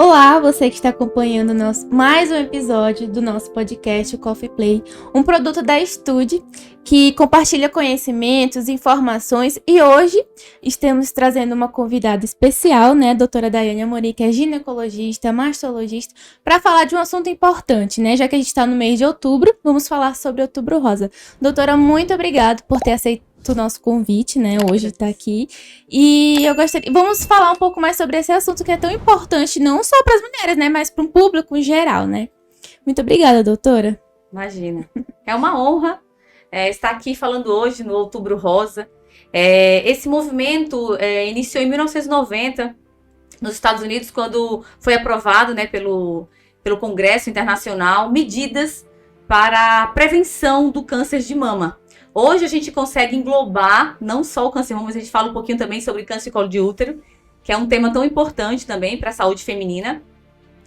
Olá, você que está acompanhando mais um episódio do nosso podcast, o Coffee Play, um produto da Estude que compartilha conhecimentos, informações, e hoje estamos trazendo uma convidada especial, né, a doutora Daiane Amorim, que é ginecologista, mastologista, para falar de um assunto importante, né, já que a gente está no mês de outubro, vamos falar sobre Outubro Rosa. Doutora, muito obrigada por ter aceitado o nosso convite, né, hoje está aqui, e eu gostaria, vamos falar um pouco mais sobre esse assunto que é tão importante, não só para as mulheres, né, mas para o público em geral, né. Muito obrigada, doutora. Imagina, é uma honra estar aqui falando hoje no Outubro Rosa. Esse movimento iniciou em 1990 nos Estados Unidos, quando foi aprovado, né, pelo Congresso Internacional medidas para a prevenção do câncer de mama. Hoje a gente consegue englobar não só o câncer de mama, mas a gente fala um pouquinho também sobre câncer de colo de útero, que é um tema tão importante também para a saúde feminina.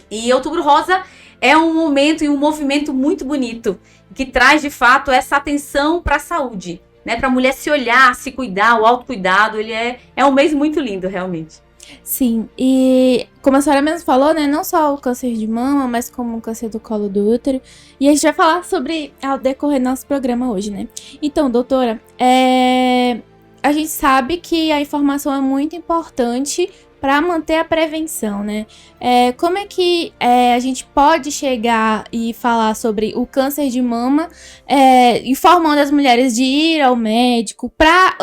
E Outubro Rosa é um momento e um movimento muito bonito, que traz de fato essa atenção para a saúde, né? Para a mulher se olhar, se cuidar, o autocuidado. Ele é um mês muito lindo, realmente. Sim, e como a senhora mesmo falou, né, não só o câncer de mama, mas como o câncer do colo do útero, e a gente vai falar sobre ao decorrer do nosso programa hoje, né. Então, doutora, a gente sabe que a informação é muito importante para manter a prevenção, né. Como é que a gente pode chegar e falar sobre o câncer de mama, informando as mulheres de ir ao médico para...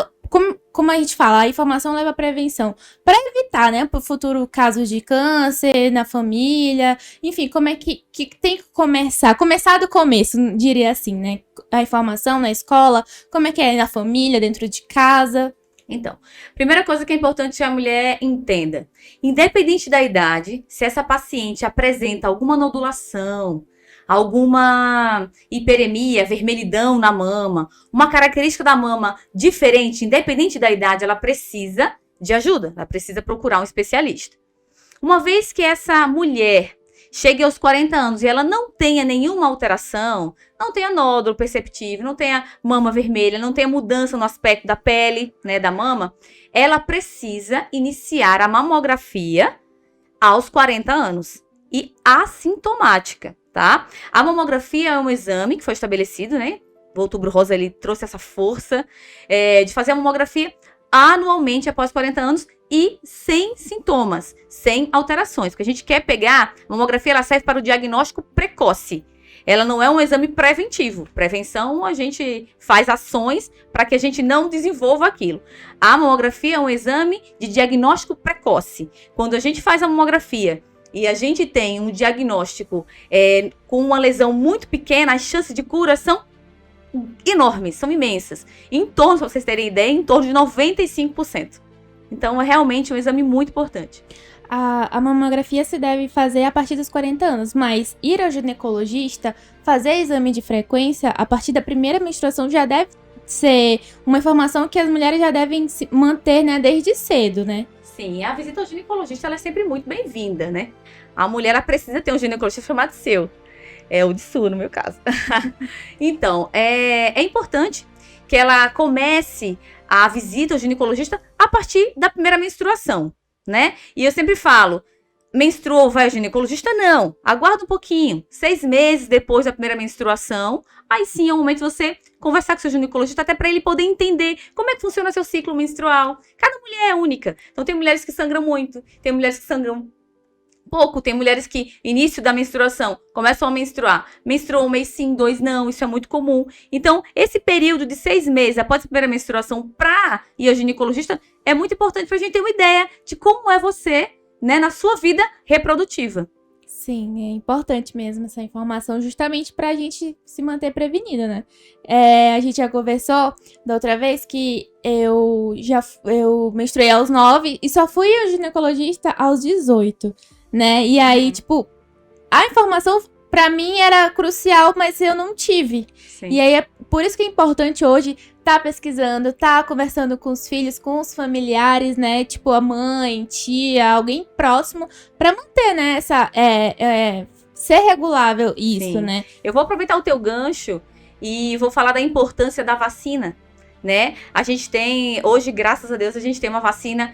Como a gente fala, a informação leva à prevenção. Para evitar, né, para o futuro casos de câncer na família, enfim, como é que tem que começar? Começar do começo, diria assim, né? A informação na escola, como é que é na família, dentro de casa? Então, primeira coisa que é importante que a mulher entenda, independente da idade, se essa paciente apresenta alguma nodulação, alguma hiperemia, vermelhidão na mama, uma característica da mama diferente, independente da idade, ela precisa de ajuda, ela precisa procurar um especialista. Uma vez que essa mulher chegue aos 40 anos e ela não tenha nenhuma alteração, não tenha nódulo perceptível, não tenha mama vermelha, não tenha mudança no aspecto da pele, né, da mama, ela precisa iniciar a mamografia aos 40 anos e assintomática. Tá? A mamografia é um exame que foi estabelecido, né? O Outubro Rosa ele trouxe essa força de fazer a mamografia anualmente após 40 anos e sem sintomas, sem alterações. Porque a gente quer pegar, a mamografia ela serve para o diagnóstico precoce. Ela não é um exame preventivo. Prevenção, a gente faz ações para que a gente não desenvolva aquilo. A mamografia é um exame de diagnóstico precoce. Quando a gente faz a mamografia e a gente tem um diagnóstico com uma lesão muito pequena, as chances de cura são enormes, são imensas. Em torno, para vocês terem ideia, em torno de 95%. Então, é realmente um exame muito importante. A mamografia se deve fazer a partir dos 40 anos, mas ir ao ginecologista, fazer exame de frequência a partir da primeira menstruação já deve ser uma informação que as mulheres já devem manter, né, desde cedo, né? Sim, a visita ao ginecologista ela é sempre muito bem-vinda, né? A mulher ela precisa ter um ginecologista chamado seu. É o de Su, no meu caso. Então, é importante que ela comece a visita ao ginecologista a partir da primeira menstruação, né? E eu sempre falo, menstruou, vai ao ginecologista? Não, aguarda um pouquinho, 6 meses depois da primeira menstruação, aí sim é o momento de você conversar com seu ginecologista, até para ele poder entender como é que funciona seu ciclo menstrual. Cada mulher é única, então tem mulheres que sangram muito, tem mulheres que sangram pouco, tem mulheres que, início da menstruação, começam a menstruar, menstruam 1 mês sim, 2 não, isso é muito comum. Então, esse período de 6 meses após a primeira menstruação para ir ao ginecologista é muito importante para a gente ter uma ideia de como é você, né, na sua vida reprodutiva. Sim, é importante mesmo essa informação, justamente pra gente se manter prevenida, né? A gente já conversou da outra vez que eu menstruei aos 9 e só fui ao ginecologista aos 18, né? E aí, tipo, a informação pra mim era crucial, mas eu não tive. Sim. E aí é por isso que é importante hoje tá pesquisando, tá conversando com os filhos, com os familiares, né? Tipo, a mãe, tia, alguém próximo, pra manter, né? Essa, ser regulável isso, sim, né? Eu vou aproveitar o teu gancho e vou falar da importância da vacina, né? A gente tem, hoje, graças a Deus, a gente tem uma vacina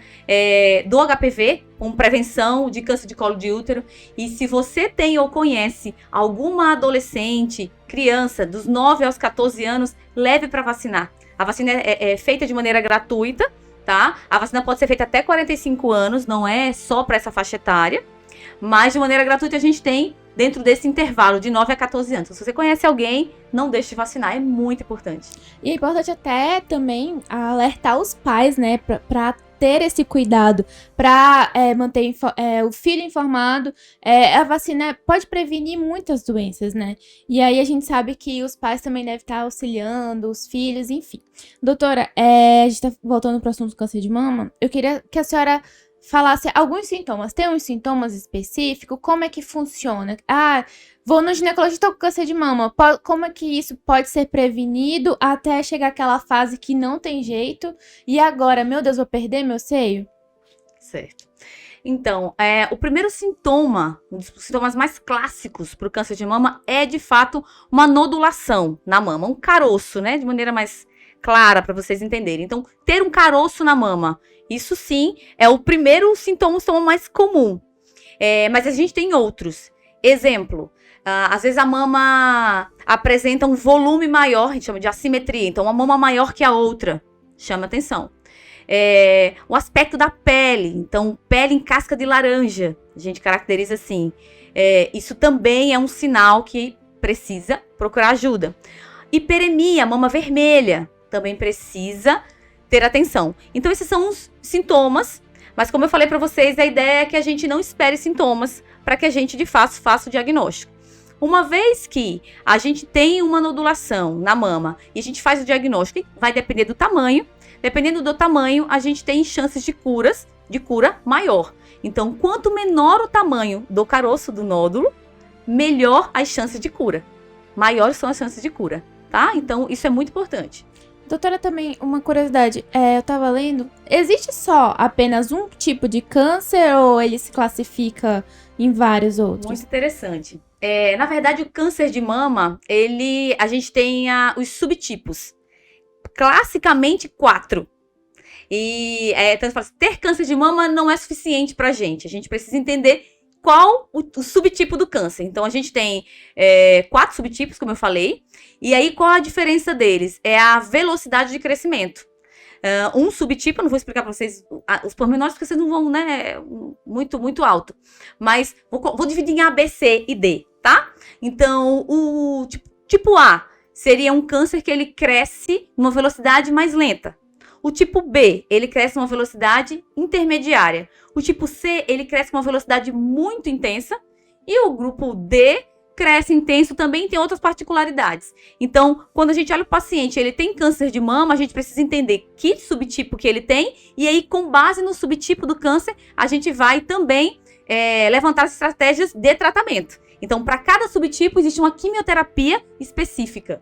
do HPV, com prevenção de câncer de colo de útero. E se você tem ou conhece alguma adolescente, criança, dos 9 aos 14 anos, leve para vacinar. A vacina é feita de maneira gratuita, tá? A vacina pode ser feita até 45 anos, não é só para essa faixa etária. Mas de maneira gratuita a gente tem dentro desse intervalo de 9 a 14 anos. Se você conhece alguém, não deixe de vacinar, é muito importante. E é importante até também alertar os pais, né, pra ter esse cuidado, pra manter o filho informado. A vacina pode prevenir muitas doenças, né? E aí a gente sabe que os pais também devem estar auxiliando os filhos, enfim. Doutora, a gente tá voltando pro assunto do câncer de mama. Eu queria que a senhora falasse alguns sintomas. Tem uns sintomas específicos? Como é que funciona? Vou no ginecologista com câncer de mama. Como é que isso pode ser prevenido até chegar àquela fase que não tem jeito? E agora, meu Deus, vou perder meu seio? Certo. Então, o primeiro sintoma, um dos sintomas mais clássicos para o câncer de mama é, de fato, uma nodulação na mama. Um caroço, né? De maneira mais clara para vocês entenderem. Então, ter um caroço na mama, isso sim é o primeiro sintoma, o sintoma mais comum. Mas a gente tem outros. Exemplo, às vezes a mama apresenta um volume maior, a gente chama de assimetria. Então, uma mama maior que a outra chama atenção. O aspecto da pele, então pele em casca de laranja, a gente caracteriza assim. Isso também é um sinal que precisa procurar ajuda. Hiperemia, mama vermelha, também precisa ter atenção. Então esses são os sintomas, mas como eu falei para vocês, a ideia é que a gente não espere sintomas para que a gente de fato faça o diagnóstico. Uma vez que a gente tem uma nodulação na mama e a gente faz o diagnóstico, vai depender do tamanho. Dependendo do tamanho, a gente tem chances de cura maior. Então, quanto menor o tamanho do caroço do nódulo, melhor as chances de cura. Maiores são as chances de cura, tá? Então, isso é muito importante. Doutora, também uma curiosidade, eu tava lendo, existe só apenas um tipo de câncer ou ele se classifica em vários outros? Muito interessante. Na verdade, o câncer de mama, a gente tem os subtipos. Classicamente 4. E então, ter câncer de mama não é suficiente pra gente. A gente precisa entender qual o subtipo do câncer. Então, a gente tem 4 subtipos, como eu falei. E aí, qual a diferença deles? É a velocidade de crescimento. Um subtipo, eu não vou explicar pra vocês os pormenores, porque vocês não vão, né, muito, muito alto. Mas vou dividir em A, B, C e D, tá? Então, o tipo A seria um câncer que ele cresce numa velocidade mais lenta. O tipo B, ele cresce numa velocidade intermediária. O tipo C, ele cresce com uma velocidade muito intensa. E o grupo D cresce intenso, também tem outras particularidades. Então, quando a gente olha o paciente, ele tem câncer de mama, a gente precisa entender que subtipo que ele tem. E aí, com base no subtipo do câncer, a gente vai também levantar as estratégias de tratamento. Então, para cada subtipo, existe uma quimioterapia específica.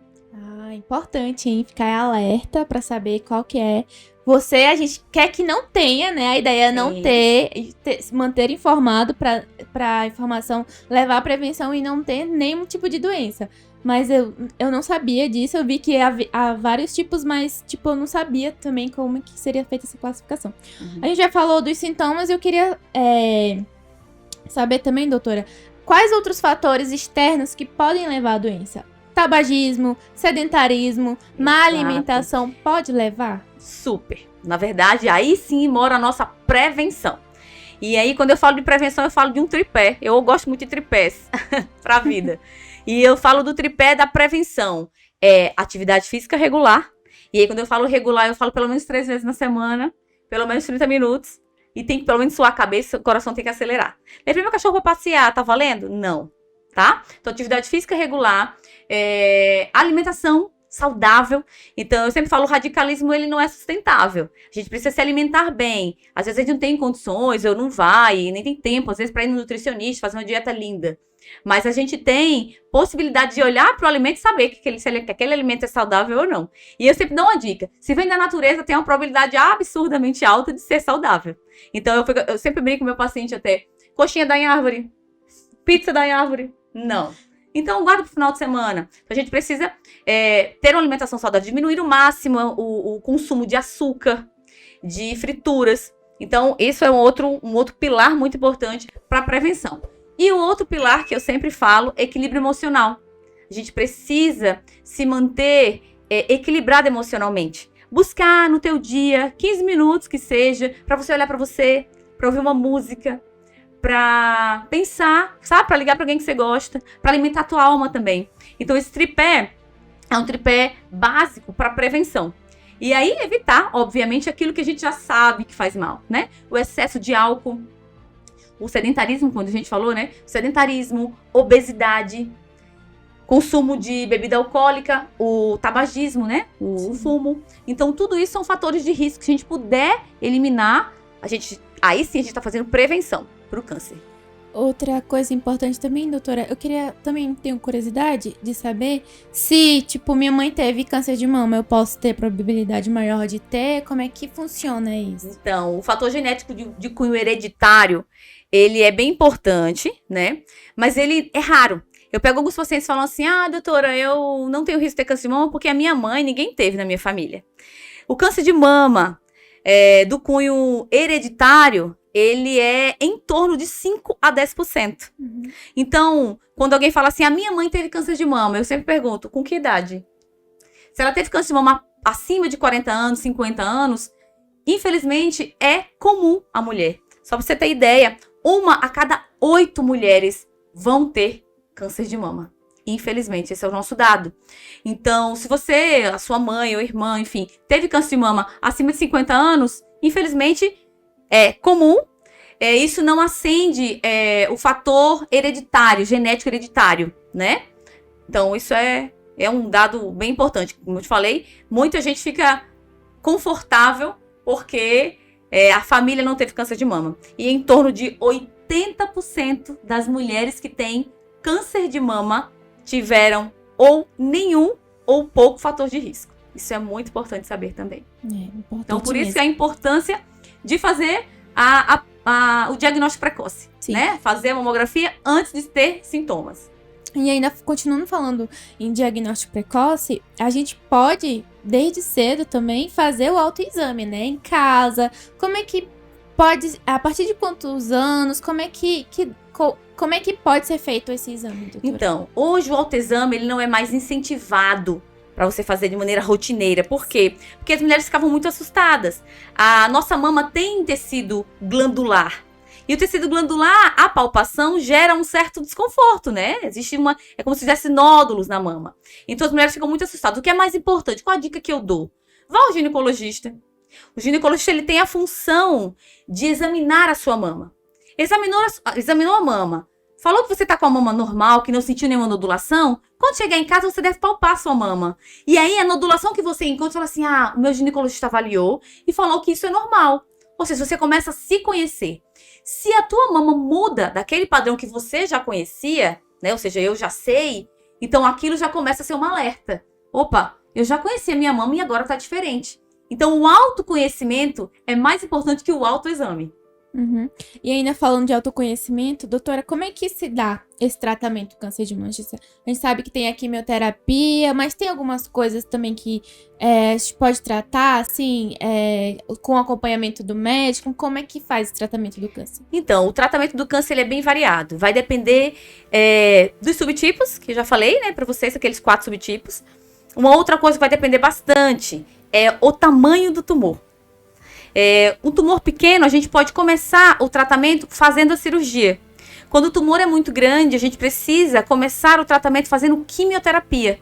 Importante, hein? Ficar alerta para saber qual que é. A gente quer que não tenha, né? A ideia é não se manter informado para a informação levar à prevenção e não ter nenhum tipo de doença. Mas eu não sabia disso, eu vi que há vários tipos, mas eu não sabia também como que seria feita essa classificação. Uhum. A gente já falou dos sintomas e eu queria saber também, doutora, quais outros fatores externos que podem levar à doença? Tabagismo, sedentarismo, má alimentação, pode levar? Super. Na verdade, aí sim mora a nossa prevenção. E aí, quando eu falo de prevenção, eu falo de um tripé. Eu gosto muito de tripés pra vida. E eu falo do tripé da prevenção. Atividade física regular. E aí, quando eu falo regular, eu falo pelo menos 3 vezes na semana, pelo menos 30 minutos. E tem que pelo menos suar a cabeça, o coração tem que acelerar. Levei meu cachorro pra passear, tá valendo? Não. Tá? Então, atividade física regular, alimentação saudável. Então, eu sempre falo, o radicalismo, ele não é sustentável. A gente precisa se alimentar bem. Às vezes, a gente não tem condições, ou não vai, nem tem tempo, às vezes, para ir no nutricionista, fazer uma dieta linda. Mas a gente tem possibilidade de olhar para o alimento e saber que aquele alimento é saudável ou não. E eu sempre dou uma dica. Se vem da natureza, tem uma probabilidade absurdamente alta de ser saudável. Então, eu sempre brinco com o meu paciente até, coxinha da árvore, pizza da árvore. Não. Então, guarda para o final de semana. A gente precisa ter uma alimentação saudável, diminuir o máximo o consumo de açúcar, de frituras. Então, isso é um outro pilar muito importante para a prevenção. E o outro pilar que eu sempre falo, equilíbrio emocional. A gente precisa se manter equilibrado emocionalmente. Buscar no teu dia 15 minutos que seja, para você olhar para você, para ouvir uma música, para pensar, sabe? Para ligar para alguém que você gosta, para alimentar a tua alma também. Então, esse tripé é um tripé básico para prevenção. E aí, evitar, obviamente, aquilo que a gente já sabe que faz mal, né? O excesso de álcool, o sedentarismo, quando a gente falou, né? O sedentarismo, obesidade, consumo de bebida alcoólica, o tabagismo, né? O fumo. Então, tudo isso são fatores de risco. Se a gente puder eliminar, aí sim a gente está fazendo prevenção para o câncer. Outra coisa importante também, doutora, eu tenho curiosidade de saber se, tipo, minha mãe teve câncer de mama, eu posso ter probabilidade maior de ter? Como é que funciona isso? Então, o fator genético de cunho hereditário, ele é bem importante, né? Mas ele é raro. Eu pego alguns pacientes que falam assim, doutora, eu não tenho risco de ter câncer de mama porque a minha mãe, ninguém teve na minha família. O câncer de mama do cunho hereditário, ele é em torno de 5 a 10%. Uhum. Então, quando alguém fala assim, a minha mãe teve câncer de mama, eu sempre pergunto, com que idade? Se ela teve câncer de mama acima de 40 anos, 50 anos, infelizmente é comum a mulher. Só pra você ter ideia, 1 a cada 8 mulheres vão ter câncer de mama. Infelizmente, esse é o nosso dado. Então, se você, a sua mãe ou irmã, enfim, teve câncer de mama acima de 50 anos, infelizmente, é comum. Isso não acende o fator hereditário, genético hereditário, né? Então, isso é um dado bem importante. Como eu te falei, muita gente fica confortável porque a família não teve câncer de mama. E em torno de 80% das mulheres que têm câncer de mama tiveram ou nenhum ou pouco fator de risco. Isso é muito importante saber também. Então, por isso que a importância de fazer o diagnóstico precoce, né? Fazer a mamografia antes de ter sintomas. E ainda, continuando falando em diagnóstico precoce, a gente pode, desde cedo também, fazer o autoexame, né? Em casa. Como é que pode, a partir de quantos anos, como é que pode ser feito esse exame, doutora? Então, hoje o autoexame, ele não é mais incentivado para você fazer de maneira rotineira. Por quê? Porque as mulheres ficavam muito assustadas. A nossa mama tem tecido glandular. E o tecido glandular, a palpação, gera um certo desconforto, né? É como se tivesse nódulos na mama. Então as mulheres ficam muito assustadas. O que é mais importante? Qual a dica que eu dou? Vá ao ginecologista. O ginecologista, ele tem a função de examinar a sua mama. Examinou a mama. Falou que você tá com a mama normal, que não sentiu nenhuma nodulação. Quando chegar em casa, você deve palpar a sua mama. E aí, a nodulação que você encontra, fala assim, o meu ginecologista avaliou e falou que isso é normal. Ou seja, você começa a se conhecer. Se a tua mama muda daquele padrão que você já conhecia, né? Ou seja, eu já sei, então aquilo já começa a ser um alerta. Opa, eu já conhecia a minha mama e agora tá diferente. Então, o autoconhecimento é mais importante que o autoexame. Uhum. E ainda falando de autoconhecimento, doutora, como é que se dá esse tratamento do câncer de mama? A gente sabe que tem a quimioterapia, mas tem algumas coisas também que a gente pode tratar, assim, com acompanhamento do médico. Como é que faz o tratamento do câncer? Então, o tratamento do câncer ele é bem variado. Vai depender dos subtipos, que eu já falei, né, pra vocês, aqueles 4 subtipos. Uma outra coisa que vai depender bastante é o tamanho do tumor. Um tumor pequeno, a gente pode começar o tratamento fazendo a cirurgia. Quando o tumor é muito grande, a gente precisa começar o tratamento fazendo quimioterapia.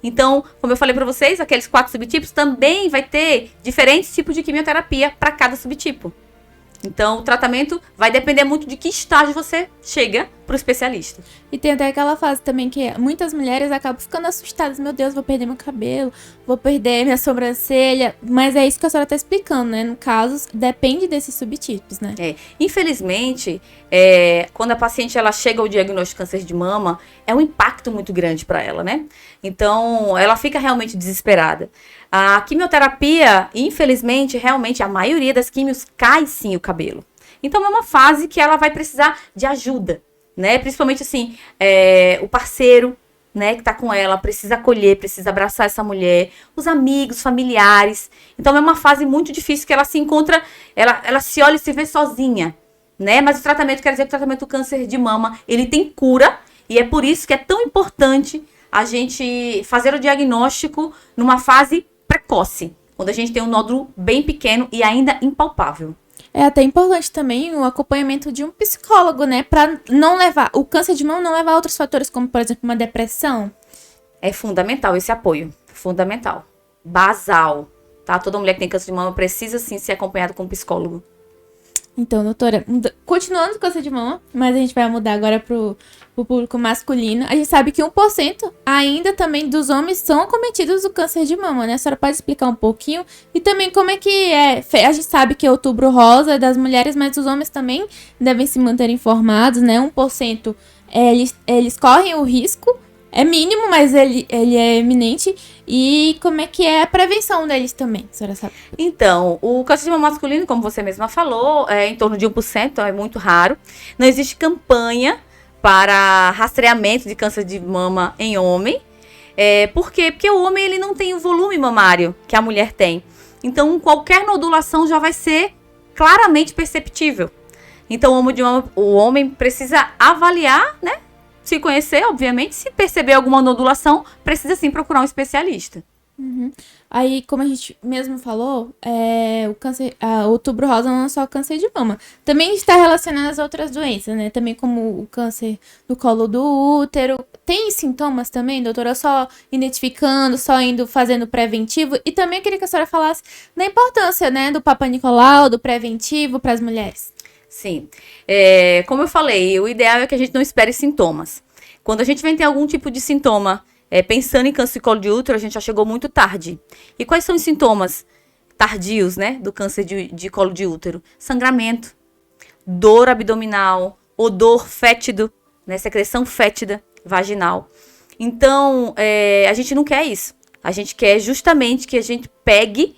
Então, como eu falei para vocês, aqueles 4 subtipos também vai ter diferentes tipos de quimioterapia para cada subtipo. Então, o tratamento vai depender muito de que estágio você chega pro especialista. E tem até aquela fase também que muitas mulheres acabam ficando assustadas. Meu Deus, vou perder meu cabelo, vou perder minha sobrancelha. Mas é isso que a senhora tá explicando, né? No caso, depende desses subtipos, né? Infelizmente, quando a paciente ela chega ao diagnóstico de câncer de mama, é um impacto muito grande para ela, né? Então, ela fica realmente desesperada. A quimioterapia, infelizmente, realmente, a maioria das quimios cai sim o cabelo. Então, é uma fase que ela vai precisar de ajuda, né? Principalmente assim, o parceiro, né, que tá com ela, precisa acolher, precisa abraçar essa mulher, os amigos, familiares. Então é uma fase muito difícil que ela se encontra, ela se olha e se vê sozinha, né? Mas o tratamento, quer dizer que o tratamento do câncer de mama, ele tem cura, e é por isso que é tão importante a gente fazer o diagnóstico numa fase precoce, quando a gente tem um nódulo bem pequeno e ainda impalpável. É até importante também o acompanhamento de um psicólogo, né? Pra não levar, o câncer de mama não levar a outros fatores, como, por exemplo, uma depressão. É fundamental esse apoio, fundamental, basal, tá? Toda mulher que tem câncer de mama precisa, sim, ser acompanhada com um psicólogo. Então, doutora, continuando com câncer de mama, mas a gente vai mudar agora pro público masculino. A gente sabe que 1% ainda também dos homens são acometidos do câncer de mama, né? A senhora pode explicar um pouquinho? E também como é que é? A gente sabe que é outubro rosa é das mulheres, mas os homens também devem se manter informados, né? 1% eles correm o risco. É mínimo, mas ele é eminente. E como é que é a prevenção deles também, a senhora sabe? Então, o câncer de mama masculino, como você mesma falou, é em torno de 1%, é muito raro. Não existe campanha para rastreamento de câncer de mama em homem. Por quê? Porque o homem ele não tem o volume mamário que a mulher tem. Então, qualquer nodulação já vai ser claramente perceptível. Então, o homem precisa avaliar, né? Se conhecer, obviamente, se perceber alguma nodulação, precisa sim procurar um especialista. Uhum. Aí, como a gente mesmo falou, o câncer, o outubro rosa não é só câncer de mama. Também está relacionado às outras doenças, né? Também como o câncer do colo do útero. Tem sintomas também, doutora? Só identificando, só indo fazendo preventivo? E também eu queria que a senhora falasse da importância, né, do Papa Nicolau, do preventivo para as mulheres. Sim. Como eu falei, o ideal é que a gente não espere sintomas. Quando a gente vem ter algum tipo de sintoma, pensando em câncer de colo de útero, a gente já chegou muito tarde. E quais são os sintomas tardios, né, do câncer de colo de útero? Sangramento, dor abdominal, odor fétido, né, secreção fétida vaginal. Então, a gente não quer isso. A gente quer justamente que a gente pegue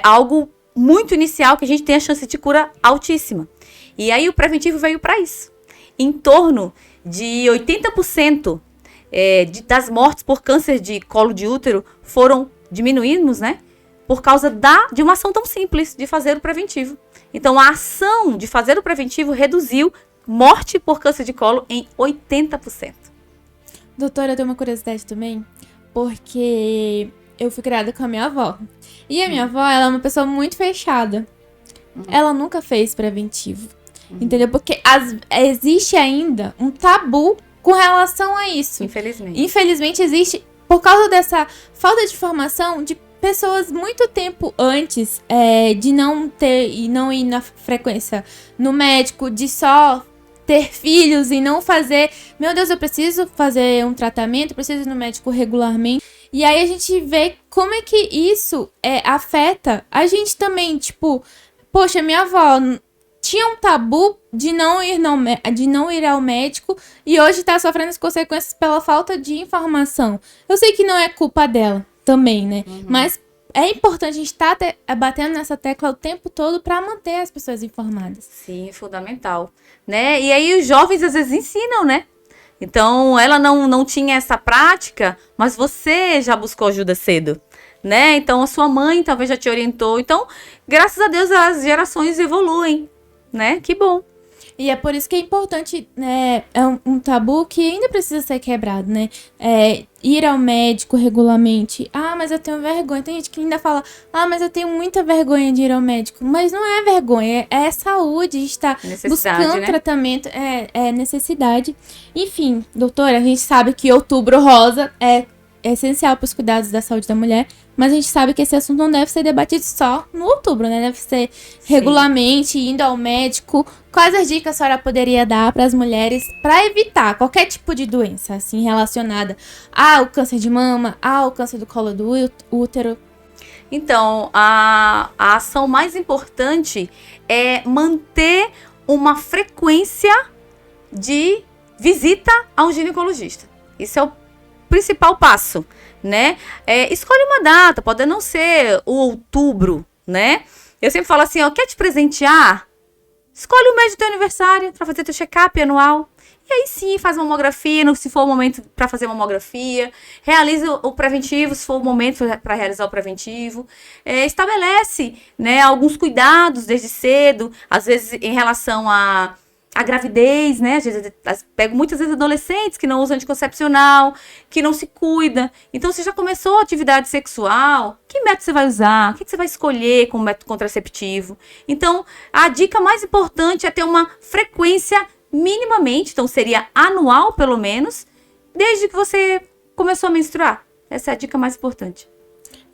algo muito inicial, que a gente tenha a chance de cura altíssima. E aí o preventivo veio para isso. Em torno de 80% das mortes por câncer de colo de útero diminuímos, né? Por causa de uma ação tão simples de fazer o preventivo. Então, a ação de fazer o preventivo reduziu morte por câncer de colo em 80%. Doutora, eu tenho uma curiosidade também, porque eu fui criada com a minha avó. E a minha avó, ela é uma pessoa muito fechada. Ela nunca fez preventivo. Entendeu? Porque existe ainda um tabu com relação a isso. Infelizmente. Infelizmente existe, por causa dessa falta de informação de pessoas muito tempo antes de não ter e não ir na frequência no médico, de só ter filhos e não fazer, meu Deus, eu preciso fazer um tratamento, preciso ir no médico regularmente. E aí a gente vê como é que isso afeta a gente também, tipo, poxa, minha avó tinha um tabu de não ir ao médico e hoje tá sofrendo as consequências pela falta de informação. Eu sei que não é culpa dela também, né? Mas é importante a gente estar batendo nessa tecla o tempo todo para manter as pessoas informadas. Sim, é fundamental, né? E aí os jovens às vezes ensinam, né? Então, ela não tinha essa prática, mas você já buscou ajuda cedo, né? Então, a sua mãe talvez já te orientou. Então, graças a Deus, as gerações evoluem, né? Que bom. E é por isso que é importante, né? É um tabu que ainda precisa ser quebrado, né? Ir ao médico regularmente. Ah, mas eu tenho vergonha. Tem gente que ainda fala, mas eu tenho muita vergonha de ir ao médico. Mas não é vergonha, é saúde, estar buscando, né? Tratamento, é necessidade. Enfim, doutora, a gente sabe que outubro rosa é essencial para os cuidados da saúde da mulher, mas a gente sabe que esse assunto não deve ser debatido só no outubro, né? Deve ser regularmente, indo ao médico. Quais as dicas a senhora poderia dar para as mulheres para evitar qualquer tipo de doença, assim, relacionada ao câncer de mama, ao câncer do colo do útero? Então, a ação mais importante é manter uma frequência de visita a um ginecologista. Isso é o principal passo, né? Escolhe uma data, pode não ser o outubro, né? Eu sempre falo assim, quer te presentear? Escolhe o mês do teu aniversário para fazer teu check-up anual E aí sim, faz mamografia, se for o momento para fazer mamografia, realiza o preventivo, se for o momento para realizar o preventivo, estabelece, né, alguns cuidados desde cedo, às vezes em relação à gravidez, né? Às vezes, pego muitas vezes adolescentes que não usam anticoncepcional, que não se cuida. Então, você já começou a atividade sexual, que método você vai usar? O que você vai escolher como método contraceptivo? Então, a dica mais importante é ter uma frequência minimamente, então seria anual pelo menos, desde que você começou a menstruar. Essa é a dica mais importante.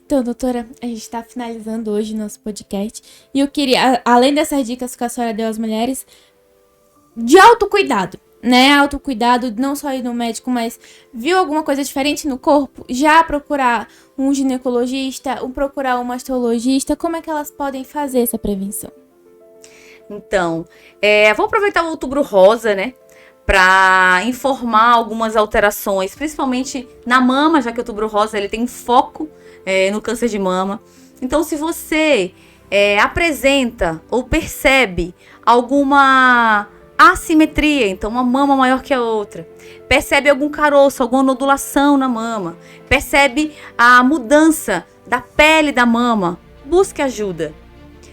Então, doutora, a gente está finalizando hoje o nosso podcast. E eu queria, além dessas dicas que a senhora deu às mulheres, de autocuidado, né? Autocuidado, não só ir no médico, mas viu alguma coisa diferente no corpo? Já procurar um ginecologista, procurar um mastologista, como é que elas podem fazer essa prevenção? Então, vou aproveitar o Outubro Rosa, né? Para informar algumas alterações, principalmente na mama, já que o Outubro Rosa ele tem foco no câncer de mama. Então, se você apresenta ou percebe alguma assimetria, então uma mama maior que a outra, percebe algum caroço, alguma nodulação na mama, percebe a mudança da pele da mama, busque ajuda.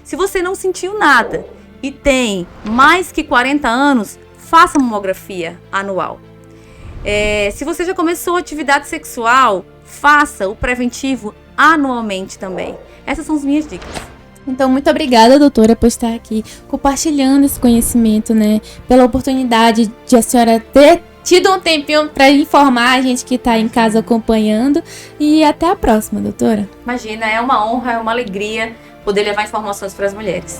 Se você não sentiu nada e tem mais que 40 anos, faça mamografia anual. Se você já começou atividade sexual, faça o preventivo anualmente também. Essas são as minhas dicas. Então, muito obrigada, doutora, por estar aqui compartilhando esse conhecimento, né? Pela oportunidade de a senhora ter tido um tempinho para informar a gente que está em casa acompanhando. E até a próxima, doutora. Imagina, é uma honra, é uma alegria poder levar informações para as mulheres.